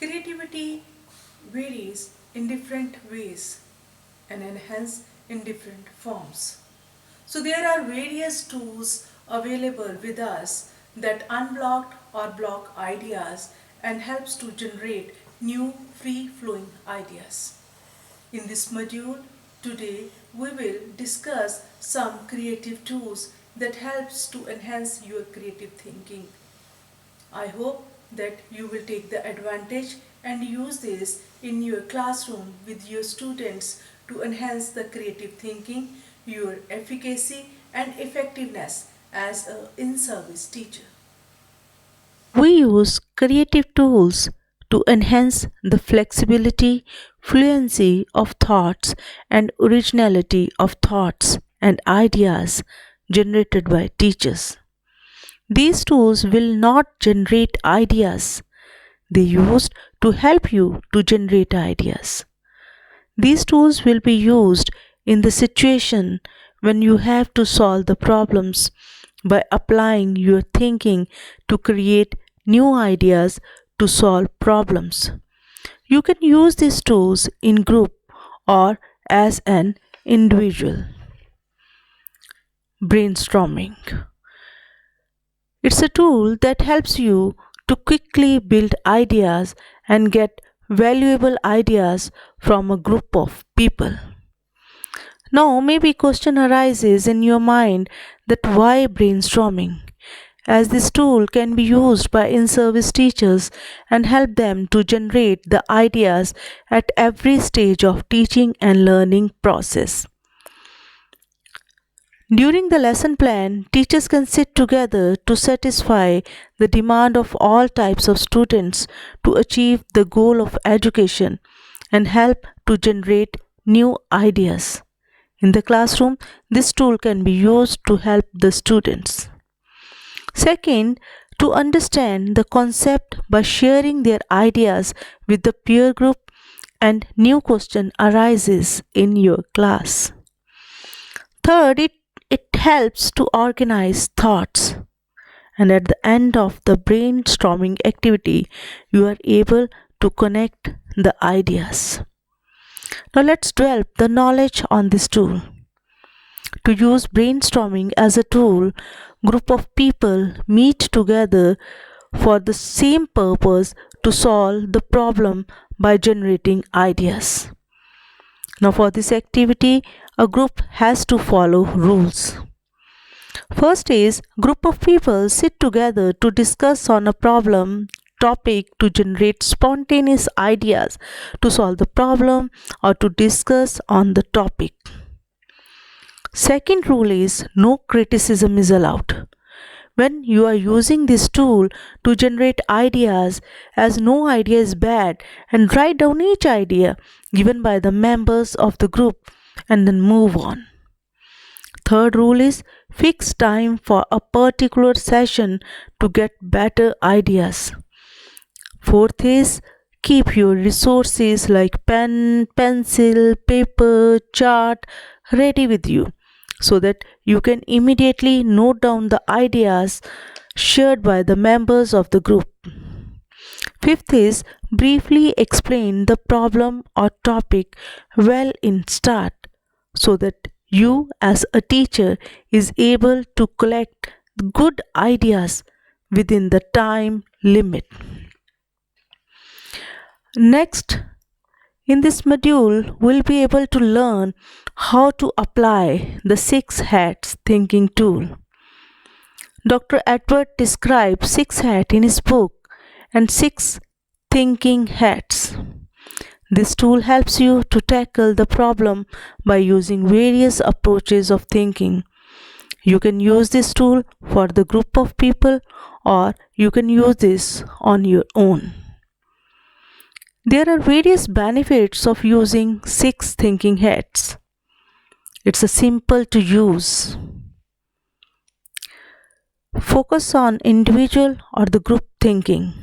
Creativity varies in different ways and enhance in different forms. So there are various tools available with us that unblock or block ideas and helps to generate new free flowing ideas. In this module today we will discuss some creative tools that helps to enhance your creative thinking. I hope that you will take the advantage and use this in your classroom with your students to enhance the creative thinking, your efficacy and effectiveness as a in-service teacher. We use creative tools to enhance the flexibility, fluency of thoughts, and originality of thoughts and ideas generated by teachers. These tools will not generate ideas, they used to help you to generate ideas. These tools will be used in the situation when you have to solve the problems by applying your thinking to create new ideas to solve problems. You can use these tools in group or as an individual. Brainstorming. It's a tool that helps you to quickly build ideas and get valuable ideas from a group of people. Now, maybe question arises in your mind that why brainstorming? As this tool can be used by in-service teachers and help them to generate the ideas at every stage of teaching and learning process. During the lesson plan, teachers can sit together to satisfy the demand of all types of students to achieve the goal of education and help to generate new ideas. In the classroom, this tool can be used to help the students. Second, to understand the concept by sharing their ideas with the peer group and new question arises in your class. Third, it helps to organize thoughts. And at the end of the brainstorming activity, you are able to connect the ideas. Now let's develop the knowledge on this tool. To use brainstorming as a tool, group of people meet together for the same purpose to solve the problem by generating ideas. Now for this activity, a group has to follow rules. First is group of people sit together to discuss on a problem topic to generate spontaneous ideas to solve the problem or to discuss on the topic. Second rule is no criticism is allowed. When you are using this tool to generate ideas, as no idea is bad, and write down each idea given by the members of the group and then move on. Third rule is fix time for a particular session to get better ideas. Fourth is keep your resources like pen, pencil, paper, chart ready with you so that you can immediately note down the ideas shared by the members of the group. Fifth is briefly explain the problem or topic well in start so that you as a teacher is able to collect good ideas within the time limit. Next, in this module, we'll be able to learn how to apply the 6 hats thinking tool. Dr. Edward describes 6 hats in his book and 6 thinking hats. This tool helps you to tackle the problem by using various approaches of thinking. You can use this tool for the group of people or you can use this on your own. There are various benefits of using 6 thinking hats. It's a simple to use. Focus on individual or the group thinking.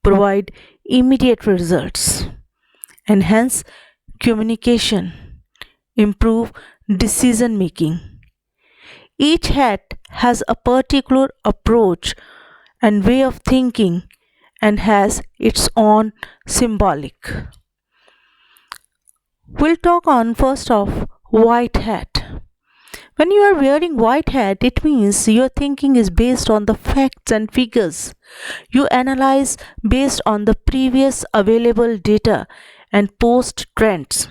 Provide immediate results. Enhance communication. Improve decision making. Each hat has a particular approach and way of thinking and has its own symbolic. We'll talk on first of white hat. When you are wearing white hat, it means your thinking is based on the facts and figures. You analyze based on the previous available data and post trends.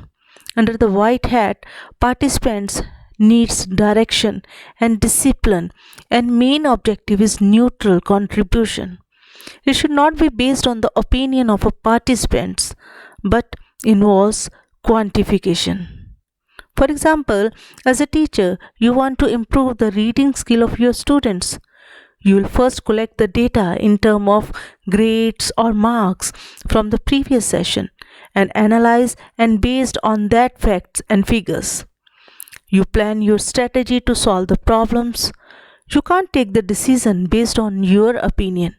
Under the white hat, participants needs direction and discipline, and main objective is neutral contribution. It should not be based on the opinion of a participants, but involves quantification. For example, as a teacher, you want to improve the reading skill of your students. You will first collect the data in terms of grades or marks from the previous session and analyze and based on that facts and figures. You plan your strategy to solve the problems. You can't take the decision based on your opinion.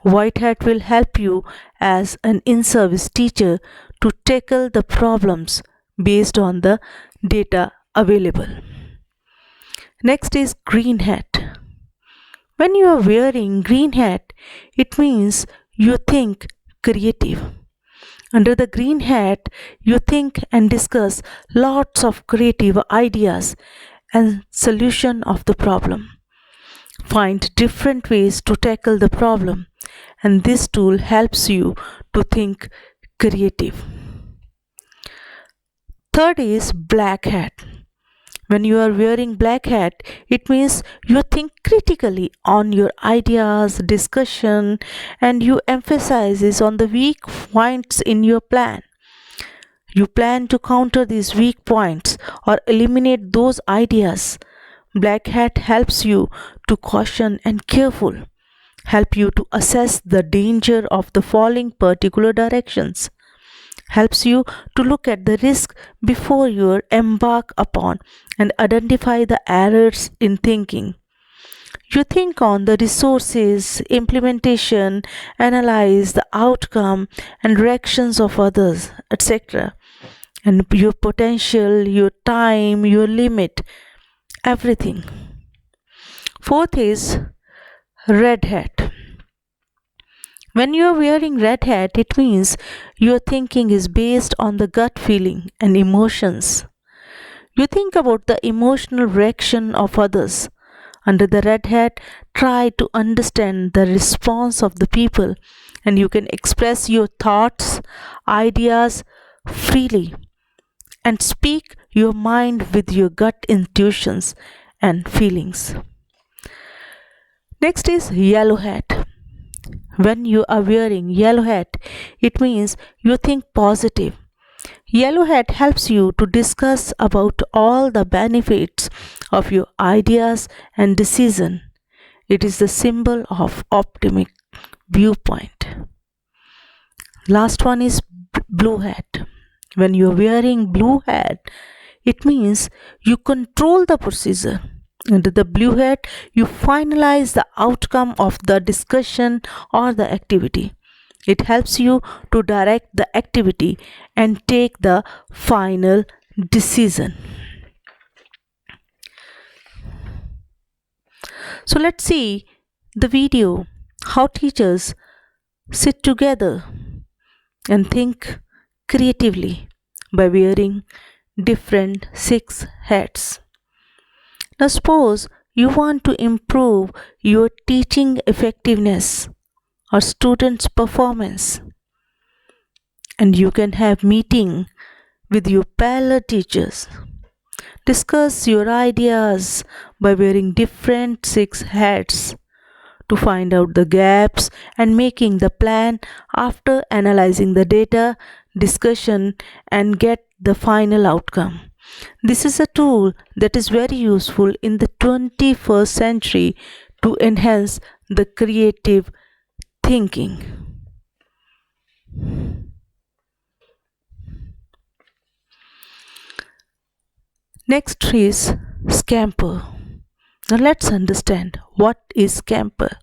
White hat will help you as an in-service teacher to tackle the problems based on the data available. Next is green hat. When you are wearing green hat, it means you think creative. Under the green hat, you think and discuss lots of creative ideas and solution of the problem. Find different ways to tackle the problem, and this tool helps you to think creative. Third is black hat. When you are wearing black hat, it means you think critically on your ideas, discussion, and you emphasizes on the weak points in your plan. You plan to counter these weak points or eliminate those ideas. Black hat helps you to caution and careful, help you to assess the danger of the following particular directions, helps you to look at the risk before you embark upon and identify the errors in thinking. You think on the resources, implementation, analyze the outcome and reactions of others, etc. And your potential, your time, your limit, everything. Fourth is red hat. When you are wearing red hat, it means your thinking is based on the gut feeling and emotions. You think about the emotional reaction of others. Under the red hat, try to understand the response of the people, and you can express your thoughts, ideas freely and speak your mind with your gut intuitions and feelings. Next is yellow hat. When you are wearing yellow hat, it means you think positive. Yellow hat helps you to discuss about all the benefits of your ideas and decision. It is the symbol of optimistic viewpoint. Last one is blue hat. When you are wearing blue hat, it means you control the procedure. Under the blue hat, you finalize the outcome of the discussion or the activity. It helps you to direct the activity and take the final decision. So let's see the video how teachers sit together and think creatively by wearing different 6 hats. Now suppose you want to improve your teaching effectiveness or students' performance, and you can have meeting with your parallel teachers. Discuss your ideas by wearing different 6 hats to find out the gaps and making the plan after analyzing the data, discussion, and get the final outcome. This is a tool that is very useful in the 21st century to enhance the creative thinking. Next is Scamper. Now let's understand what is Scamper.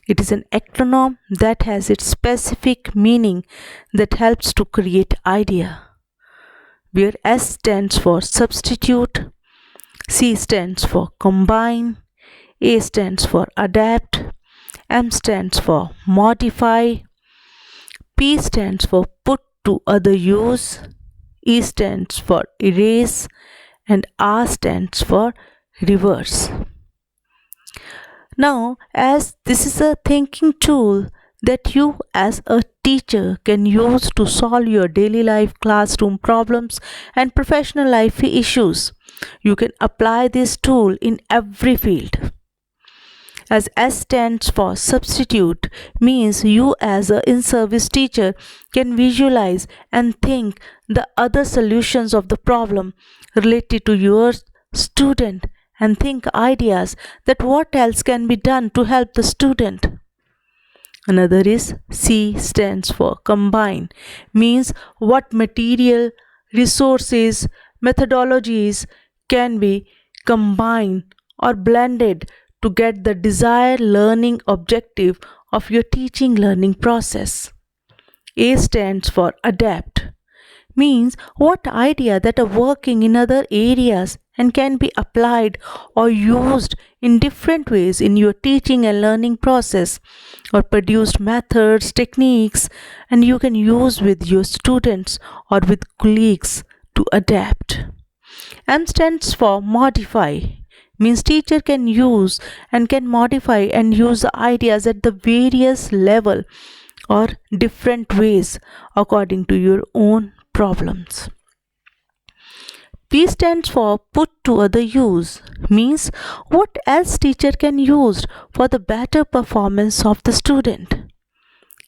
It is an acronym that has its specific meaning that helps to create idea, where S stands for substitute, C stands for combine, A stands for adapt, M stands for modify, P stands for put to other use, E stands for erase, and R stands for reverse. Now, as this is a thinking tool that you as a teacher can use to solve your daily life classroom problems and professional life issues, you can apply this tool in every field. As S stands for substitute, means you as a in-service teacher can visualize and think the other solutions of the problem related to your student and think ideas that what else can be done to help the student. Another is C stands for combine, means what material, resources, methodologies can be combined or blended to get the desired learning objective of your teaching learning process. A stands for adapt, means what idea that are working in other areas and can be applied or used in different ways in your teaching and learning process, or produced methods, techniques, and you can use with your students or with colleagues to adapt. M stands for modify, means teacher can use and can modify and use the ideas at the various level or different ways according to your own problems. P stands for put to other use, means what else teacher can use for the better performance of the student.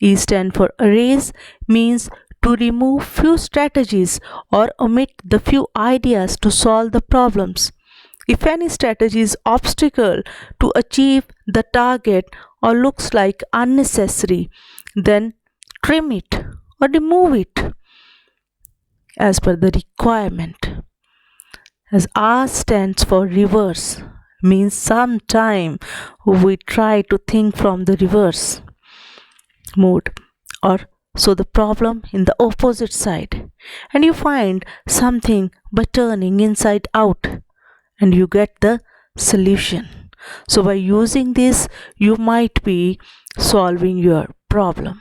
E stands for erase, means to remove few strategies or omit the few ideas to solve the problems. If any strategy is obstacle to achieve the target or looks like unnecessary, then trim it or remove it as per the requirement. As R stands for reverse, means sometime we try to think from the reverse mode, or so the problem in the opposite side, and you find something by turning inside out and you get the solution. So by using this, you might be solving your problem.